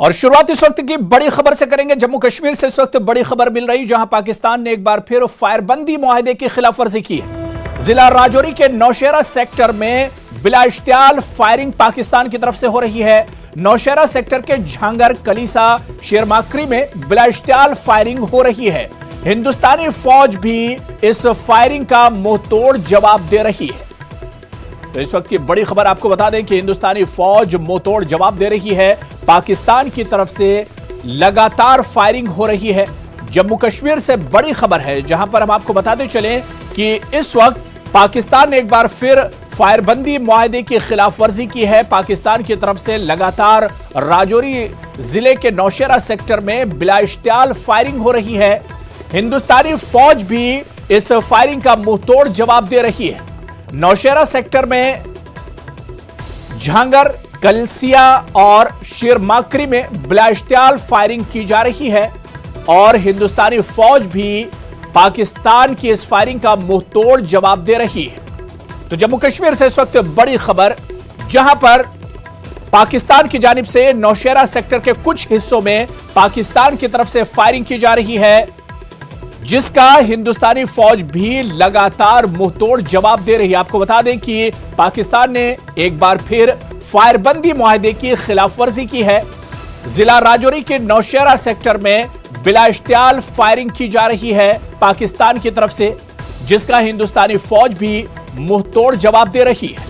और शुरुआत इस वक्त की बड़ी खबर से करेंगे। जम्मू कश्मीर से इस वक्त बड़ी खबर मिल रही, जहां पाकिस्तान ने एक बार फिर फायरबंदी मुआहदे की खिलाफवर्जी की है। जिला राजौरी के नौशेरा सेक्टर में बिला इश्तियाल फायरिंग पाकिस्तान की तरफ से हो रही है। नौशेरा सेक्टर के झांगर, कलीसा, शेरमाकरी में बिला इश्तियाल फायरिंग हो रही है। हिंदुस्तानी फौज भी इस फायरिंग का मुंहतोड़ जवाब दे रही है। तो इस वक्त की बड़ी खबर आपको बता दें कि हिंदुस्तानी फौज मुंहतोड़ जवाब दे रही है। पाकिस्तान की तरफ से लगातार फायरिंग हो रही है। जम्मू कश्मीर से बड़ी खबर है, जहां पर हम आपको बताते चलें कि इस वक्त पाकिस्तान ने एक बार फिर फायरबंदी मुआहदे की खिलाफवर्जी की है। पाकिस्तान की तरफ से लगातार राजौरी जिले के नौशेरा सेक्टर में बिला इश्तियाल फायरिंग हो रही है। हिंदुस्तानी फौज भी इस फायरिंग का मुंहतोड़ जवाब दे रही है। नौशेरा सेक्टर में झांगर, कलसिया और शेरमाकरी में बिला इश्तियाल फायरिंग की जा रही है और हिंदुस्तानी फौज भी पाकिस्तान की इस फायरिंग का मुंहतोड़ जवाब दे रही है। तो जम्मू कश्मीर से इस वक्त बड़ी खबर, जहां पर पाकिस्तान की जानिब से नौशेरा सेक्टर के कुछ हिस्सों में पाकिस्तान की तरफ से फायरिंग की जा रही है, जिसका हिंदुस्तानी फौज भी लगातार मुंहतोड़ जवाब दे रही है। आपको बता दें कि पाकिस्तान ने एक बार फिर फायरबंदी मुआहदे की खिलाफवर्जी की है। जिला राजौरी के नौशेरा सेक्टर में बिला इश्तियाल फायरिंग की जा रही है पाकिस्तान की तरफ से, जिसका हिंदुस्तानी फौज भी मुंहतोड़ जवाब दे रही है।